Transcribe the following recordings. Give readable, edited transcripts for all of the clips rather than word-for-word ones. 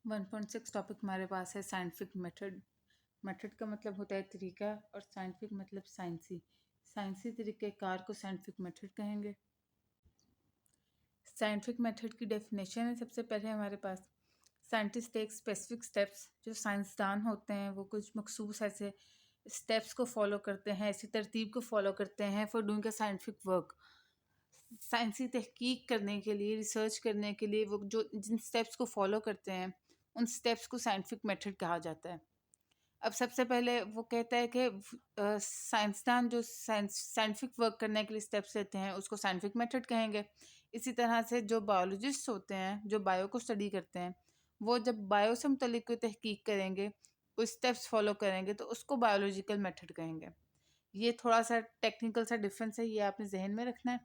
1.6 topic हमारे पास है scientific method. Method का मतलब होता है तरीका और साइंटिफिक मतलब साइंसी तरीक़ेकार को साइंटिफिक मेथड कहेंगे। साइंटिफिक मेथड की डेफिनेशन है सबसे पहले हमारे पास, साइंटिस्ट टेक स्पेसिफिक स्टेप्स। जो साइंसदान होते हैं वो कुछ मखसूस ऐसे स्टेप्स को फॉलो करते हैं, ऐसी तरतीब को फॉलो करते हैं for doing a scientific work. साइंसी तहकीक करने के लिए, रिसर्च करने के लिए वो जो जिन स्टेप्स को फॉलो करते हैं उन स्टेप्स को साइंटिफिक मेथड कहा जाता है। अब सबसे पहले वो कहता है कि साइंसदान जो साइंटिफिक वर्क करने के लिए स्टेप्स लेते हैं उसको साइंटिफिक मेथड कहेंगे। इसी तरह से जो बायोलॉजिस्ट होते हैं जो बायो को स्टडी करते हैं वो जब बायो से मुतल्लिक कोई तहकीक करेंगे, कोई स्टेप्स फॉलो करेंगे तो उसको बायोलॉजिकल मेथड कहेंगे। ये थोड़ा सा टेक्निकल सा डिफरेंस है, ये आपने जहन में रखना है।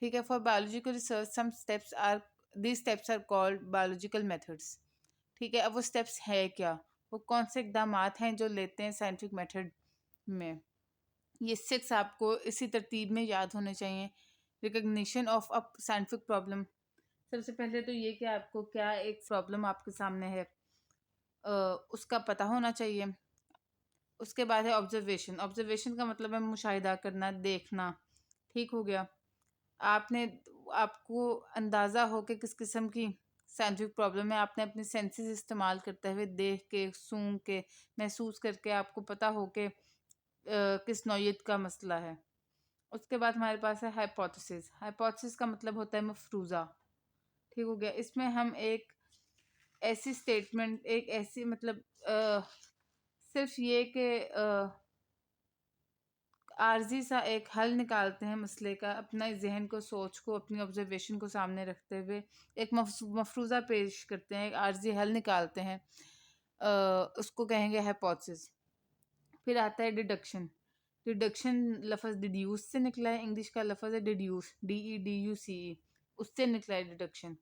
ठीक है। For biological research some steps are these steps are called biological methods. ठीक है। अब वो स्टेप्स है क्या, वो कौन से इकदाम हैं जो लेते हैं साइंटिफिक मेथड में। ये 6 आपको इसी तरतीब में याद होने चाहिए। Recognition of a scientific problem. सबसे पहले तो ये कि आपको क्या एक प्रॉब्लम आपके सामने है उसका पता होना चाहिए। उसके बाद है ऑब्जर्वेशन। ऑब्जर्वेशन का मतलब है मुशाहिदा करना, देखना। ठीक हो गया। आपने आपको अंदाज़ा हो कि किस किस्म की साइंटिफिक प्रॉब्लम है, आपने अपने सेंसेस इस्तेमाल करते हुए देख के, सूंघ के, महसूस करके आपको पता हो कि किस नौयत का मसला है। उसके बाद हमारे पास है हाइपोथेसिस। हाइपोथेसिस का मतलब होता है मफरूज़ा। ठीक हो गया। इसमें हम एक ऐसी स्टेटमेंट, एक ऐसी मतलब सिर्फ ये कि आर्जी सा एक हल निकालते हैं मसले का, अपना जहन को, सोच को, अपनी ऑब्जर्वेशन को सामने रखते हुए एक मफरूज़ा पेश करते हैं, एक आर्जी हल निकालते हैं, उसको कहेंगे हाइपोथेसिस। फिर आता है डिडक्शन। डिडक्शन लफ्ज़ डिड्यूस से निकला है, इंग्लिश का लफ्ज़ है डिड्यूस, DEDUCE, उससे निकला है डिडक्शन।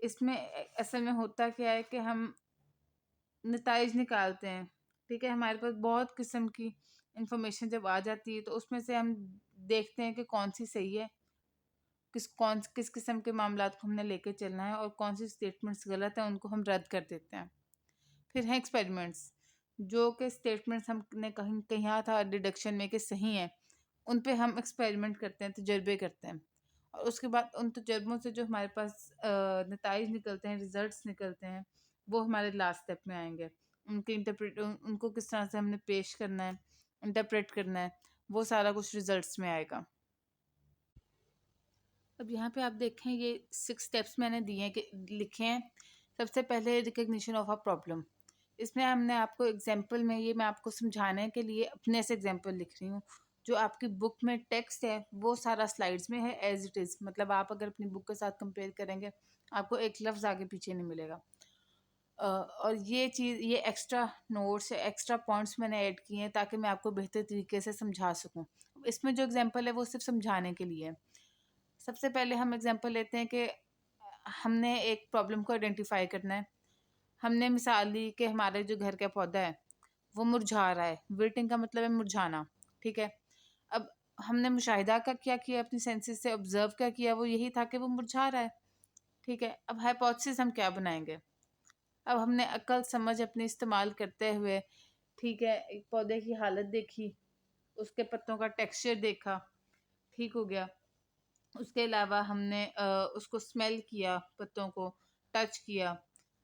इसमें असल में होता क्या है कि हम नताइज निकालते हैं। ठीक है। हमारे पास बहुत किस्म की इंफॉर्मेशन जब आ जाती है तो उसमें से हम देखते हैं कि कौन सी सही है, किस किस्म के मामलात को हमने लेके चलना है और कौन सी स्टेटमेंट्स गलत हैं उनको हम रद्द कर देते हैं। फिर हैं एक्सपेरिमेंट्स। जो कि स्टेटमेंट्स हमने कहीं कहा था डिडक्शन में कि सही हैं, उन पे हम एक्सपेरिमेंट करते हैं, तजर्बे करते हैं। और उसके बाद उन तजर्बों से जो हमारे पास नताइज निकलते हैं, रिजल्ट्स निकलते हैं, वो हमारे लास्ट स्टेप में आएंगे। उनको किस तरह से हमने पेश करना है, इंटरप्रेट करना है, वो सारा कुछ रिजल्ट्स में आएगा। अब यहाँ पे आप देखें ये 6 स्टेप्स मैंने दिए हैं कि लिखे हैं। सबसे पहले रिकग्निशन ऑफ अ प्रॉब्लम। इसमें हमने आपको एग्जांपल में, ये मैं आपको समझाने के लिए अपने से एग्जांपल लिख रही हूँ। जो आपकी बुक में टेक्स्ट है वो सारा स्लाइड्स में है एज इट इज़। मतलब आप अगर अपनी बुक के साथ कंपेयर करेंगे आपको एक लफ्ज़ आगे पीछे नहीं मिलेगा। और ये चीज़, ये एक्स्ट्रा नोट्स, एक्स्ट्रा पॉइंट्स मैंने ऐड किए हैं ताकि मैं आपको बेहतर तरीके से समझा सकूँ। इसमें जो एग्जांपल है वो सिर्फ समझाने के लिए है। सबसे पहले हम एग्जांपल लेते हैं कि हमने एक प्रॉब्लम को आइडेंटिफाई करना है। हमने मिसाल ली कि हमारे जो घर का पौधा है वो मुरझा रहा है। विल्टिंग का मतलब है मुरझाना। ठीक है। अब हमने मुशाहिदा का क्या किया, अपनी सेंसेस से ऑब्जर्व क्या किया, वो यही था कि वो मुरझा रहा है। ठीक है। अब हाइपोथेसिस हम क्या बनाएंगे। अब हमने अक्ल समझ अपनी इस्तेमाल करते हुए, ठीक है, एक पौधे की हालत देखी, उसके पत्तों का टेक्सचर देखा। ठीक हो गया। उसके अलावा हमने उसको स्मेल किया, पत्तों को टच किया।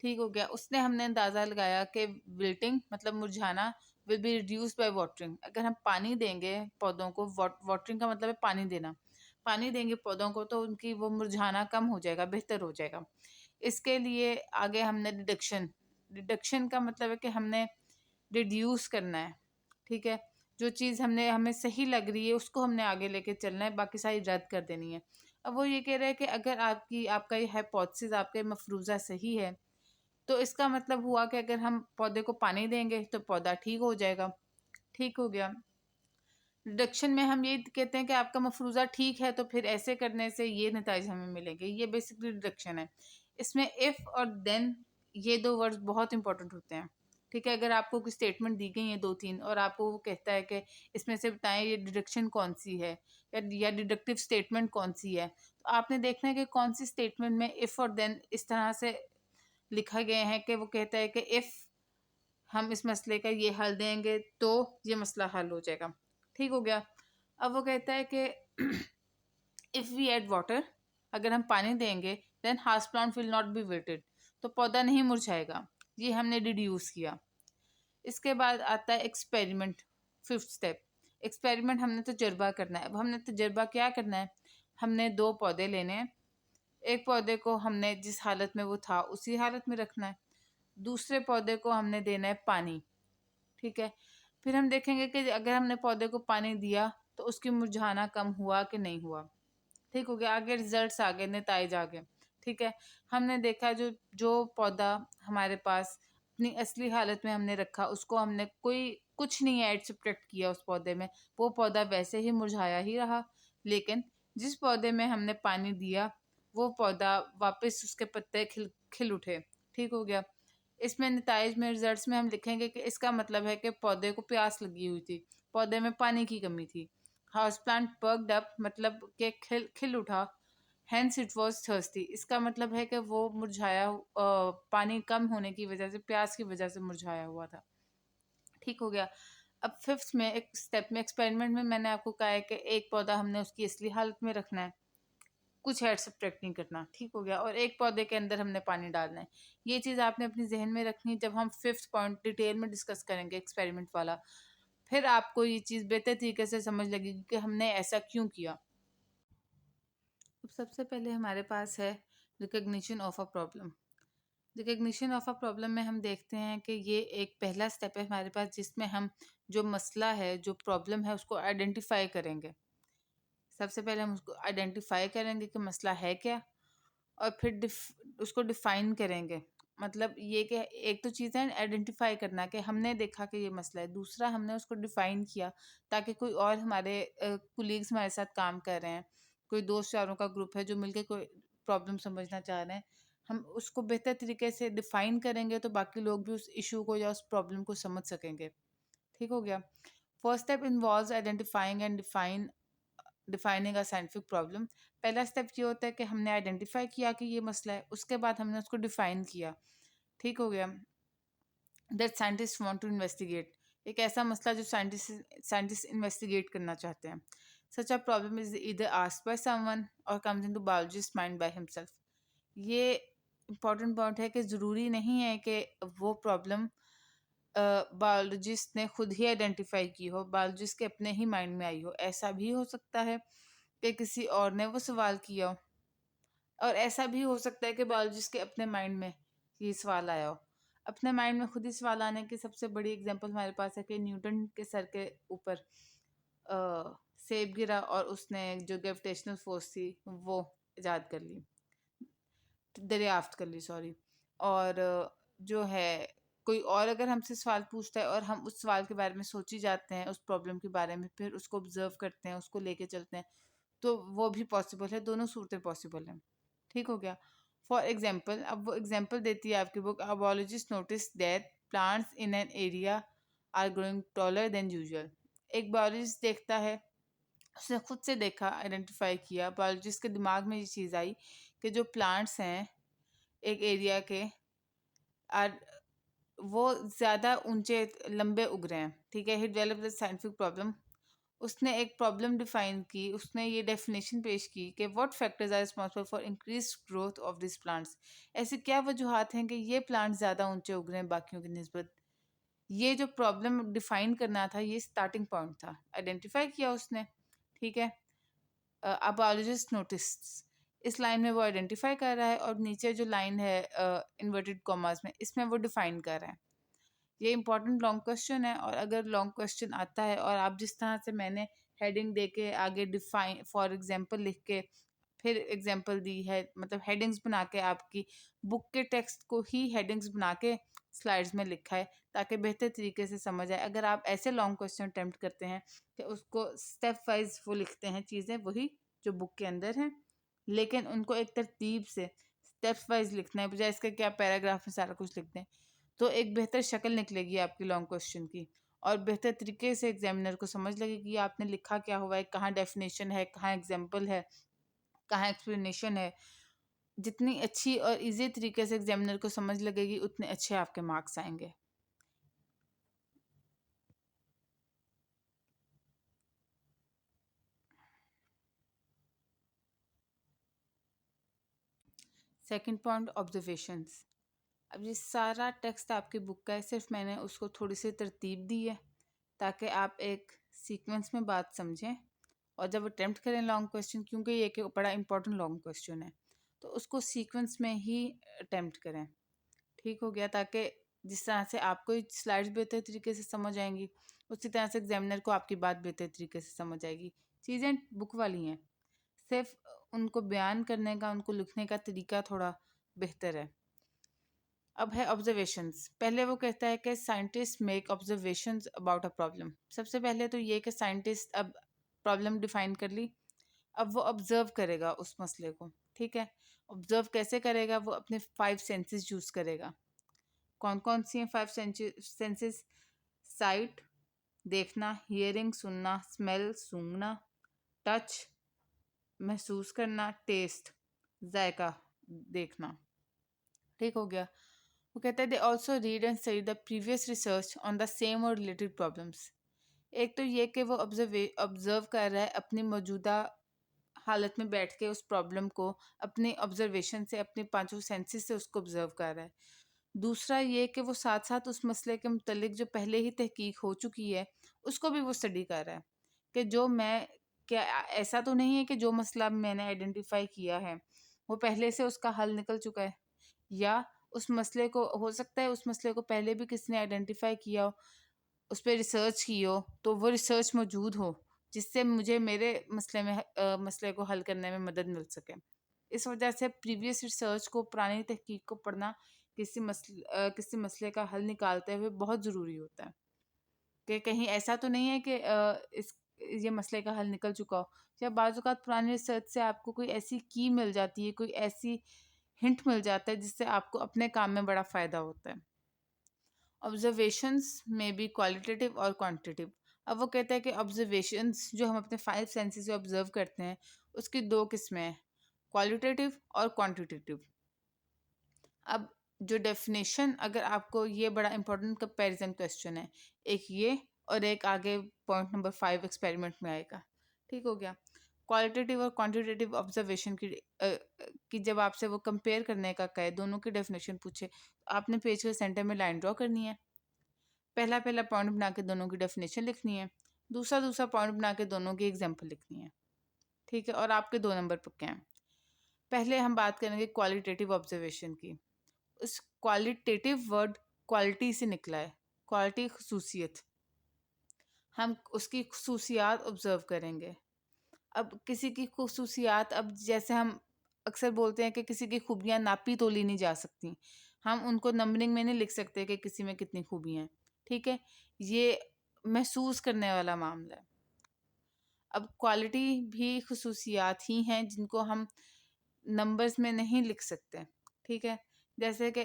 ठीक हो गया। उसने हमने अंदाज़ा लगाया कि विल्टिंग मतलब मुरझाना will be reduced by watering. अगर हम पानी देंगे पौधों को, वाटरिंग का मतलब है पानी देना, पानी देंगे पौधों को तो उनकी वो मुरझाना कम हो जाएगा, बेहतर हो जाएगा। इसके लिए आगे हमने डिडक्शन। डिडक्शन का मतलब है कि हमने डिड्यूस करना है। ठीक है। जो चीज़ हमें सही लग रही है उसको हमने आगे लेके चलना है, बाकी सारी रद्द कर देनी है। अब वो ये कह रहे हैं कि अगर आपका ये हाइपोथेसिस, आपका ये मफरूज़ा सही है तो इसका मतलब हुआ कि अगर हम पौधे को पानी देंगे तो पौधा ठीक हो जाएगा। ठीक हो गया। डिडक्शन में हम ये कहते हैं कि आपका मफरूज़ा ठीक है तो फिर ऐसे करने से ये नतीजे हमें मिलेंगे। ये बेसिकली डिडक्शन है। इसमें इफ़ और देन, ये 2 वर्ड्स बहुत इंपॉर्टेंट होते हैं। ठीक है। अगर आपको कोई स्टेटमेंट दी गई है 2-3 और आपको वो कहता है कि इसमें से बताएं ये डिडक्शन कौन सी है या डिडक्टिव स्टेटमेंट कौन सी है, तो आपने देखना है कि कौन सी स्टेटमेंट में इफ़ और देन इस तरह से लिखा गया है कि वो कहता है कि इफ़ हम इस मसले का ये हल देंगे तो ये मसला हल हो जाएगा। ठीक हो गया। अब वो कहता है कि इफ़ वी एड वाटर, अगर हम पानी देंगे, then house plant will not be wetted, तो पौधा नहीं मुरझाएगा। ये हमने डिड्यूस किया। इसके बाद आता है एक्सपेरिमेंट, फिफ्थ स्टेप। एक्सपेरिमेंट, हमने तजर्बा करना है। अब हमने तजर्बा क्या करना है, हमने 2 पौधे लेने हैं। एक पौधे को हमने जिस हालत में वो था उसी हालत में रखना है, दूसरे पौधे को हमने देना है पानी। ठीक है। फिर हम देखेंगे कि अगर हमने पौधे को पानी दिया तो उसकी मुरझाना कम हुआ कि नहीं हुआ। ठीक हो गया। आगे रिजल्ट्स आ गए, नतीजे आ गए। ठीक है। हमने देखा जो जो पौधा हमारे पास अपनी असली हालत में हमने रखा, उसको हमने कोई कुछ नहीं ऐड सब्ट्रैक्ट किया उस पौधे में, वो पौधा वैसे ही मुरझाया ही रहा। लेकिन जिस पौधे में हमने पानी दिया वो पौधा वापस उसके पत्ते खिल खिल उठे। ठीक हो गया। इसमें नताइज में, रिजल्ट्स में हम लिखेंगे कि इसका मतलब है कि पौधे को प्यास लगी हुई थी, पौधे में पानी की कमी थी। हाउस प्लांट पर्कड अप, मतलब कि खिल खिल उठा। हेंस इट वाज थर्स्टी, इसका मतलब है कि वो मुरझाया पानी कम होने की वजह से, प्यास की वजह से मुरझाया हुआ था। ठीक हो गया। अब फिफ्थ में, एक स्टेप में, एक्सपेरिमेंट में मैंने आपको कहा है कि एक पौधा हमने उसकी असली हालत में रखना है, कुछ ऐड सब्ट्रैक्ट नहीं करना। ठीक हो गया। और एक पौधे के अंदर हमने पानी डालना है। ये चीज़ आपने अपनी जहन में रखनी है जब हम फिफ्थ पॉइंट डिटेल में डिस्कस करेंगे एक्सपेरिमेंट वाला। फिर आपको ये चीज़ बेहतर तरीके से समझ लगेगी कि हमने ऐसा क्यों किया। अब सबसे पहले हमारे पास है recognition of a problem. Recognition of a problem में हम देखते हैं कि ये एक पहला स्टेप है हमारे पास, जिसमें हम जो मसला है, जो प्रॉब्लम है, उसको आइडेंटिफाई करेंगे। सबसे पहले हम उसको आइडेंटिफाई करेंगे कि मसला है क्या, और फिर उसको डिफाइन करेंगे। मतलब ये कि एक तो चीज़ है आइडेंटिफाई करना कि हमने देखा कि ये मसला है, दूसरा हमने उसको डिफाइन किया ताकि कोई और हमारे कुलीग्स हमारे साथ काम कर रहे हैं, कोई दोस्त यारों का ग्रुप है जो मिलके कोई प्रॉब्लम समझना चाह रहे हैं, हम उसको बेहतर तरीके से डिफाइन करेंगे तो बाकी लोग भी उस इशू को या उस प्रॉब्लम को समझ सकेंगे। ठीक हो गया। First step involves identifying and defining a scientific problem. पहला स्टेप ये होता है कि हमने आइडेंटिफाई किया कि ये मसला है, उसके बाद हमने उसको डिफाइन किया। ठीक हो गया। That scientist want to investigate, एक ऐसा मसला जो साइंटिस्ट इन्वेस्टिगेट करना चाहते हैं। Such a problem is either asked by someone or comes into biologist mind by himself. ये इंपॉर्टेंट पॉइंट है कि ज़रूरी नहीं है कि वो प्रॉब्लम बायोलॉजिस्ट ने खुद ही आइडेंटिफाई की हो, बायोलॉजिस्ट के अपने ही माइंड में आई हो। ऐसा भी हो सकता है कि किसी और ने वो सवाल किया हो, और ऐसा भी हो सकता है कि बायोलॉजिस्ट के अपने माइंड में ये सवाल आया हो। अपने माइंड में खुद ही सवाल आने की सबसे बड़ी एग्जांपल हमारे पास है कि न्यूटन के सर के ऊपर सेब गिरा और उसने जो ग्रेविटेशनल फोर्स थी वो इजाद कर ली, दरियाफ्त कर ली, सॉरी। और जो है, कोई और अगर हमसे सवाल पूछता है और हम उस सवाल के बारे में सोची जाते हैं, उस प्रॉब्लम के बारे में, फिर उसको ऑब्जर्व करते हैं, उसको लेके चलते हैं, तो वो भी पॉसिबल है। दोनों सूरतें पॉसिबल हैं। ठीक हो गया। फॉर एग्जाम्पल, अब वो एग्जाम्पल देती है आपकी book, a biologist notice that plants in an area are growing taller than usual. एक बायोलॉजिस्ट देखता है, उसने खुद से देखा, आइडेंटिफाई किया, बायोलॉजिस्ट के दिमाग में ये चीज़ आई कि जो प्लांट्स हैं एक एरिया के, आर वो ज़्यादा ऊंचे लंबे उग रहे हैं। ठीक है। ही डेवलप द साइंटिफिक प्रॉब्लम, उसने एक प्रॉब्लम डिफाइन की, उसने ये डेफिनेशन पेश की कि what factors are responsible for increase growth of this plants. ऐसी क्या वजूहत हैं कि ये प्लांट ज़्यादा ऊंचे उग रहे हैं बाकियों की निस्बत। ये जो प्रॉब्लम डिफाइन करना था, ये स्टार्टिंग पॉइंट था, आइडेंटिफाई किया उसने। ठीक है। अब बायोलॉजिस्ट नोटिस, इस लाइन में वो आइडेंटिफाई कर रहा है, और नीचे जो लाइन है इन्वर्टेड कॉमास में, इसमें वो डिफाइन कर रहा है। ये इंपॉर्टेंट लॉन्ग क्वेश्चन है, और अगर लॉन्ग क्वेश्चन आता है और आप जिस तरह से मैंने हेडिंग दे के आगे डिफाइन फॉर एग्जांपल लिख के फिर एग्जांपल दी है, मतलब हेडिंग्स बना के आपकी बुक के टेक्स्ट को ही हेडिंग्स बना के स्लाइड्स में लिखा है ताकि बेहतर तरीके से समझ आए। अगर आप ऐसे लॉन्ग क्वेश्चन अटेम्प्ट करते हैं कि उसको स्टेप वाइज वो लिखते हैं चीज़ें वही जो बुक के अंदर हैं, लेकिन उनको एक तरतीब से स्टेप्स वाइज लिखना है, बजाय इसके क्या पैराग्राफ में सारा कुछ लिखते हैं, तो एक बेहतर शक्ल निकलेगी आपकी लॉन्ग क्वेश्चन की, और बेहतर तरीके से एग्जामिनर को समझ लगेगी कि आपने लिखा क्या हुआ है, कहाँ डेफिनेशन है, कहाँ एग्जाम्पल है, कहाँ एक्सप्लेनेशन है। जितनी अच्छी और इजी तरीके से एग्जामिनर को समझ लगेगी उतने अच्छे आपके मार्क्स आएंगे। Second point, observations. अब ये सारा टेक्स्ट आपकी बुक का है, सिर्फ मैंने उसको थोड़ी सी तरतीब दी है ताकि आप एक सीक्वेंस में बात समझें, और जब अटेम्प्ट करें लॉन्ग क्वेश्चन, क्योंकि ये एक बड़ा इंपॉर्टेंट लॉन्ग क्वेश्चन है, तो उसको सीक्वेंस में ही अटेम्प्ट करें। ठीक हो गया? ताकि जिस तरह से आपको स्लाइड्स बेहतर तरीके से समझ आएंगी, उसी तरह से एग्जामिनर को आपकी बात बेहतर तरीके से समझ आएगी। चीज़ें बुक वाली हैं, सिर्फ उनको बयान करने का, उनको लिखने का तरीका थोड़ा बेहतर है। अब है ऑब्जर्वेशंस। पहले वो कहता है कि scientist make observations about a problem. सबसे पहले तो ये कि साइंटिस्ट अब प्रॉब्लम डिफाइन कर ली, अब वो ऑब्जर्व करेगा उस मसले को। ठीक है? ऑब्जर्व कैसे करेगा? वो अपने 5 सेंसेस यूज करेगा। कौन कौन सी हैं 5 सेंसेस? साइट, देखना, हियरिंग, सुनना, स्मेल, सूंघना, टच, महसूस करना, टेस्ट, जायका, देखना। ठीक हो गया? वो कहता है they also read and study the previous research on the same और रिलेटेड प्रॉब्लम्स। एक तो ये कि वो ऑब्जर्व कर रहा है अपनी मौजूदा हालत में बैठ के उस प्रॉब्लम को अपने ऑब्जर्वेशन से, अपने पांचों सेंसेस से उसको ऑब्जर्व कर रहा है। दूसरा ये कि वो साथ साथ उस मसले के मुतलिक जो पहले ही तहकीक हो चुकी है उसको भी वो स्टडी कर रहा है कि जो मैं, क्या ऐसा तो नहीं है कि जो मसला मैंने आइडेंटिफाई किया है वो पहले से उसका हल निकल चुका है, या उस मसले को, हो सकता है उस मसले को पहले भी किसी ने आइडेंटिफाई किया हो, उस पर रिसर्च की हो, तो वो रिसर्च मौजूद हो जिससे मुझे मेरे मसले में मसले को हल करने में मदद मिल सके। इस वजह से प्रीवियस रिसर्च को, पुरानी तहकीक को पढ़ना किसी मसले का हल निकालते हुए बहुत ज़रूरी होता है कि कहीं ऐसा तो नहीं है कि इस ये मसले का हल निकल चुका हो, या बाज़ औक़ात पुरानी रिसर्च से आपको कोई ऐसी की मिल जाती है, कोई ऐसी हिंट मिल जाता है जिससे आपको अपने काम में बड़ा फ़ायदा होता है। ऑब्जर्वेशंस में भी क्वालिटेटिव और क्वांटिटेटिव। अब वो कहता है कि ऑब्जर्वेशंस जो हम अपने 5 सेंसेस से ऑब्जर्व करते हैं उसकी 2 किस्में हैं, क्वालिटेटिव और क्वांटिटेटिव। अब जो डेफिनेशन, अगर आपको, ये बड़ा इंपॉर्टेंट कंपैरिजन क्वेश्चन है, एक ये और एक आगे पॉइंट नंबर 5 एक्सपेरिमेंट में आएगा। ठीक हो गया? क्वालिटेटिव और क्वांटिटेटिव ऑब्जर्वेशन की जब आपसे वो कंपेयर करने का कहे, दोनों की डेफिनेशन पूछे, तो आपने पेज के सेंटर में लाइन ड्रॉ करनी है, पहला पहला पॉइंट बना के दोनों की डेफिनेशन लिखनी है, दूसरा दूसरा पॉइंट बना के दोनों की एग्जाम्पल लिखनी है। ठीक है? और आपके 2 नंबर पक्के हैं। पहले हम बात करेंगे क्वालिटेटिव ऑब्जर्वेशन की। उस क्वालिटेटिव वर्ड क्वालिटी से निकला है, क्वालिटी खसूसियत। हम उसकी खसूसियात ऑब्जर्व करेंगे। अब किसी की खसूसियात, अब जैसे हम अक्सर बोलते हैं कि किसी की खूबियाँ नापी तोली नहीं जा सकती, हम उनको नंबरिंग में नहीं लिख सकते कि किसी में कितनी खूबियाँ हैं। ठीक है? ये महसूस करने वाला मामला है। अब क्वालिटी भी खसूसियात ही हैं जिनको हम नंबर्स में नहीं लिख सकते। ठीक है? जैसे कि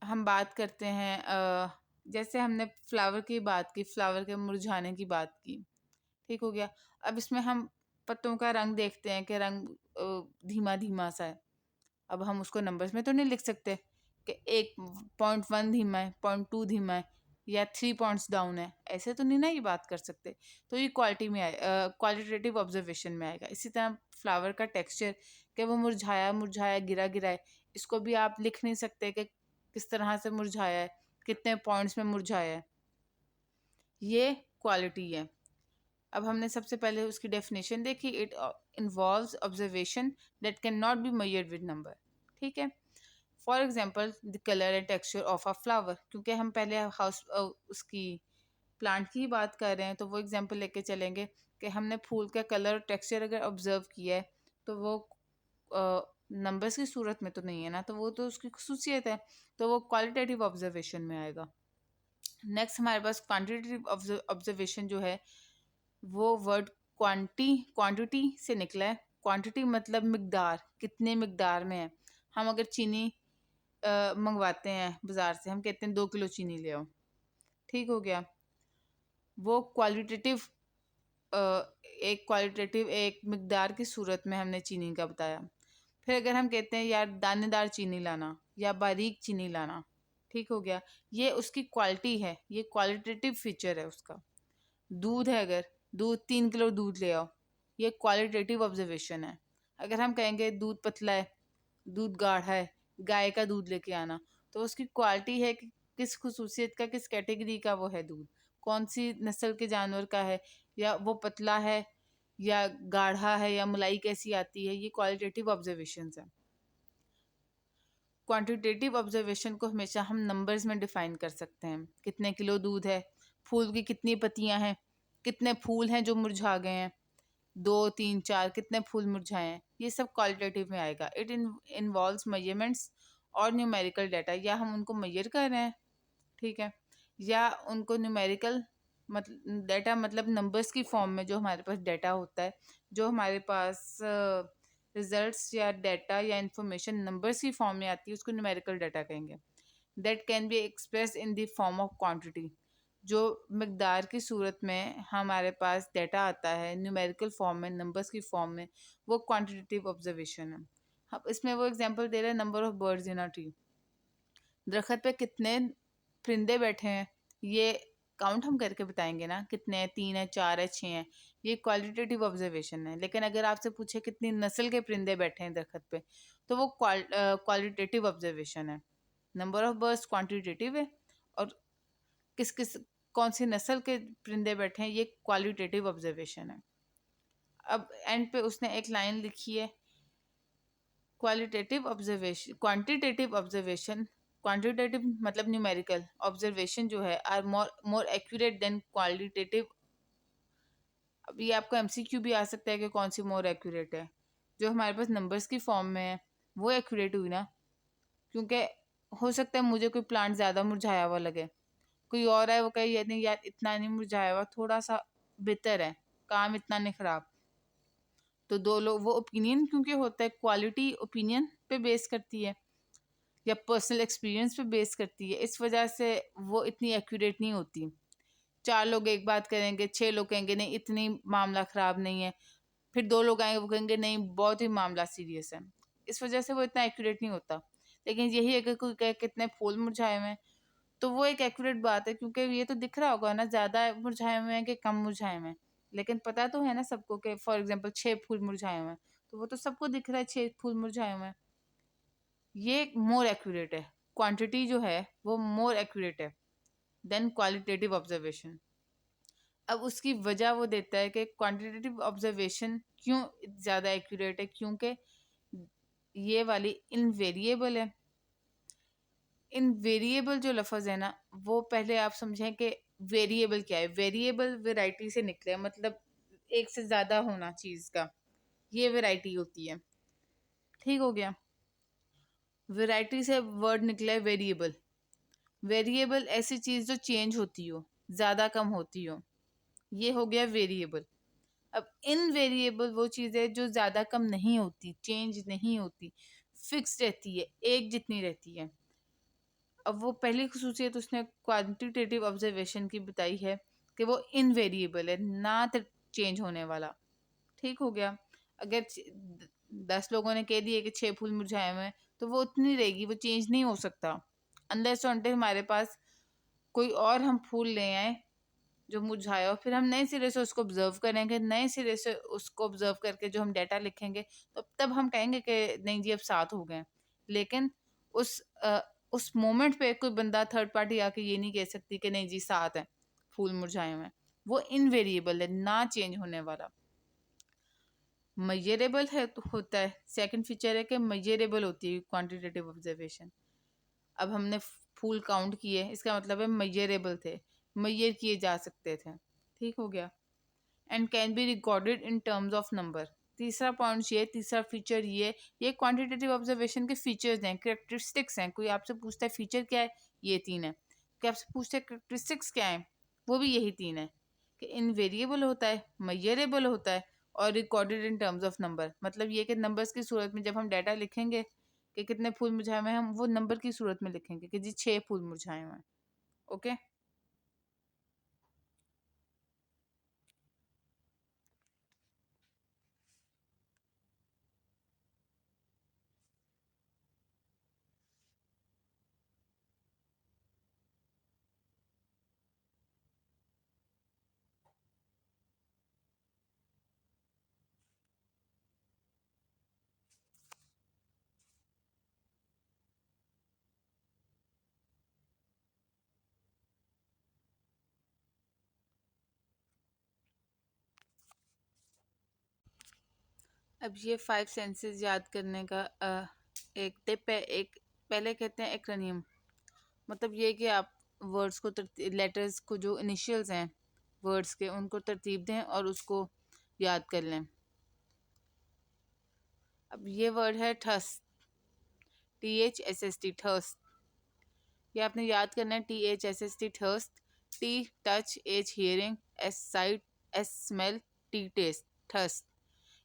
हम बात करते हैं, जैसे हमने फ्लावर की बात की, फ्लावर के मुरझाने की बात की। ठीक हो गया? अब इसमें हम पत्तों का रंग देखते हैं कि रंग धीमा धीमा सा है। अब हम उसको नंबर्स में तो नहीं लिख सकते कि 1.1 धीमा है, 0.2 धीमा है, या 3 पॉइंट्स डाउन है, ऐसे तो नहीं ना ये बात कर सकते। तो ये क्वालिटी में क्वालिटेटिव ऑब्जर्वेशन में आएगा। इसी तरह फ्लावर का टेक्सचर, कि वो मुरझाया मुरझाया, गिरा गिरा है, इसको भी आप लिख नहीं सकते कि किस तरह से मुरझाया है, कितने पॉइंट्स में मुरझाया है। ये क्वालिटी है। अब हमने सबसे पहले उसकी डेफिनेशन देखी, it involves observation that can not be measured with number. ठीक है? For example the colour and texture of a flower, क्योंकि हम पहले हाउस उसकी प्लांट की ही बात कर रहे हैं, तो वो एग्जाम्पल लेके चलेंगे कि हमने फूल का कलर और टेक्सचर अगर ऑब्जर्व किया है, तो वो नंबर्स की सूरत में तो नहीं है ना, तो वो तो उसकी खसूसियत है, तो वो क्वालिटेटिव ऑब्जर्वेशन में आएगा। नेक्स्ट हमारे पास क्वान्टिटेटिव ऑब्जर्वेशन जो है, वो वर्ड क्वांटिटी से निकला है। क्वांटिटी मतलब मिकदार, कितने मिकदार में है। हम अगर चीनी मंगवाते हैं बाज़ार से, हम कहते हैं 2 किलो चीनी ले आओ। ठीक हो गया? वो क्वालिटेटिव, एक क्वालिटेटिव एक मिकदार की सूरत में हमने चीनी का बताया। फिर अगर हम कहते हैं यार दानेदार चीनी लाना या बारीक चीनी लाना, ठीक हो गया, ये उसकी क्वालिटी है, ये क्वालिटेटिव फीचर है उसका। दूध है, अगर दूध 3 किलो दूध ले आओ, ये क्वालिटेटिव ऑब्जर्वेशन है। अगर हम कहेंगे दूध पतला है, दूध गाढ़ा है, गाय का दूध लेके आना, तो उसकी क्वालिटी है कि किस खुसूसियत का, किस कैटेगरी का वो है दूध, कौन सी नस्ल के जानवर का है, या वो पतला है या गाढ़ा है, या मलाई कैसी आती है, ये क्वालिटेटिव ऑब्जर्वेशन है। क्वांटिटेटिव ऑब्जर्वेशन को हमेशा हम नंबर्स में डिफाइन कर सकते हैं, कितने किलो दूध है, फूल की कितनी पत्तियां हैं, कितने फूल हैं जो मुरझा गए हैं, 2 3 4 कितने फूल मुरझाए हैं, ये सब क्वालिटेटिव में आएगा। इट इन्वॉल्व्स मेजरमेंट्स और न्यूमेरिकल डाटा, या हम उनको मेजर कर रहे हैं, ठीक है, या उनको न्यूमेरिकल मतलब डाटा मतलब नंबर्स की फॉर्म में जो हमारे पास डाटा होता है, जो हमारे पास रिजल्ट्स या डाटा या इंफॉर्मेशन नंबर्स की फॉर्म में आती है, उसको न्यूमेरिकल डाटा कहेंगे। That can be express in the form of quantity, जो मकदार की सूरत में हमारे पास डाटा आता है न्यूमेरिकल फॉर्म में, नंबर्स की फॉर्म में, वो क्वांटिटेटिव ऑब्जर्वेशन है। अब इसमें वो एग्जांपल दे रहे हैं, number of birds in a tree, दरख्त पे कितने परिंदे बैठे हैं, ये काउंट हम करके बताएंगे ना, कितने हैं, 3 है, 4 है, 6 हैं, ये क्वालिटेटिव ऑब्जर्वेशन है। लेकिन अगर आपसे पूछे कितनी नस्ल के परिंदे बैठे हैं दरख्त पे, तो वो क्वालिटेटिव ऑब्जर्वेशन है। नंबर ऑफ बर्ड्स क्वांटिटेटिव है, और किस किस कौन सी नस्ल के परिंदे बैठे हैं, ये क्वालिटेटिव ऑब्जर्वेशन है। अब एंड पे उसने एक लाइन लिखी है, qualitative observation, quantitative observation, quantitative मतलब न्यूमेरिकल ऑब्जर्वेशन जो है are more accurate than qualitative. अब ये आपको एमसीक्यू भी आ सकता है कि कौन सी मोर एक्यूरेट है, जो हमारे पास नंबर्स की फॉर्म में है वो एक्यूरेट हुई ना, क्योंकि हो सकता है मुझे कोई प्लांट ज़्यादा मुरझाया हुआ लगे, कोई और है वो कहे ये नहीं यार इतना नहीं मुरझाया हुआ, थोड़ा सा बेहतर है, काम इतना नहीं खराब, तो दो लोग वो ओपिनियन क्योंकि होता है, क्वालिटी ओपिनियन पे बेस करती है या पर्सनल एक्सपीरियंस पे बेस करती है, इस वजह से वो इतनी एक्यूरेट नहीं होती। 4 लोग एक बात करेंगे, 6 लोग कहेंगे नहीं इतनी मामला ख़राब नहीं है, फिर 2 लोग आएंगे वो कहेंगे नहीं बहुत ही मामला सीरियस है, इस वजह से वो इतना एक्यूरेट नहीं होता। लेकिन यही अगर कोई कहे कितने फूल मुरझाए हुए हैं, तो वो एक एक्यूरेट बात है, क्योंकि ये तो दिख रहा होगा ना ज़्यादा मुरझाए हुए हैं कि कम मुरझाए हुए हैं, लेकिन पता तो है ना सबको कि फॉर एग्जाम्पल 6 फूल मुरझाए हुए हैं, तो वो तो सबको दिख रहा है 6 फूल मुरझाए हुए हैं, ये मोर एक्यूरेट है, क्वांटिटी जो है वो मोर एक्यूरेट है देन क्वालिटेटिव ऑब्जर्वेशन। अब उसकी वजह वो देता है कि क्वांटिटेटिव ऑब्जर्वेशन क्यों ज़्यादा एक्यूरेट है, क्योंकि ये वाली इनवेरिएबल है। इनवेरिएबल जो लफ्ज़ है ना, वो पहले आप समझें कि वेरिएबल क्या है। वेरिएबल वैरायटी से निकले, मतलब एक से ज़्यादा होना चीज़ का, ये वैरायटी होती है, ठीक हो गया। वैरायटी से वर्ड निकला है वेरिएबल। वेरिएबल ऐसी चीज़ जो चेंज होती हो, ज़्यादा कम होती हो, ये हो गया वेरिएबल। अब इनवेरिएबल वो चीज़ है जो ज़्यादा कम नहीं होती, चेंज नहीं होती, फिक्स रहती है, एक जितनी रहती है। अब वो पहली खसूसियत उसने क्वांटिटेटिव ऑब्जर्वेशन की बताई है कि वो इनवेरिएबल है, ना चेंज होने वाला, ठीक हो गया। अगर 10 लोगों ने कह दिए कि 6 फूल मुरझाए हुए हैं, तो वो उतनी रहेगी, वो चेंज नहीं हो सकता अनलेस अनटिल हमारे पास कोई और हम फूल ले आए जो मुरझाया हो, फिर हम नए सिरे से उसको ऑब्जर्व करेंगे, नए सिरे से उसको ऑब्जर्व करके जो हम डाटा लिखेंगे, तो तब हम कहेंगे कि नहीं जी अब 7 हो गए। लेकिन उस उस मोमेंट पे कोई बंदा थर्ड पार्टी आके ये नहीं कह सकती कि नहीं जी 7 है फूल मुरझाए हुए हैं, वो इनवेरिएबल है, ना चेंज होने वाला। मेजरेबल है तो होता है, सेकंड फीचर है कि मेजरेबल होती है क्वांटिटेटिव ऑब्जर्वेशन। अब हमने फूल काउंट किए, इसका मतलब है मेजरेबल थे, मेजर किए जा सकते थे, ठीक हो गया। And can be recorded in terms of number. तीसरा पॉइंट ये, तीसरा फीचर ये क्वांटिटेटिव ऑब्जर्वेशन के फीचर्स हैं, करेक्टरिस्टिक्स हैं। कोई आपसे पूछता है फीचर क्या है, ये 3 है। कोई आपसे पूछता है करेक्टरिस्टिक्स क्या है, वो भी यही 3 है, कि इनवेरिएबल होता है, मेजरेबल होता है, और recorded in terms of number. मतलब ये कि नंबर्स की सूरत में जब हम डाटा लिखेंगे कि कितने फूल मुरझाए हुए हैं, हम वो नंबर की सूरत में लिखेंगे कि जी 6 फूल मुरझाए हुए हैं। ओके, अब ये 5 सेंसेस याद करने का एक टिप है। एक पहले कहते हैं एक्रोनियम, मतलब ये कि आप वर्ड्स को लेटर्स को जो इनिशियल्स हैं वर्ड्स के उनको तरतीब दें और उसको याद कर लें। अब ये वर्ड है ठस, THSST, ठस। ये आपने याद करना है, THSST ठस। T touch, H hearing, S sight, S smell, T taste, ठस।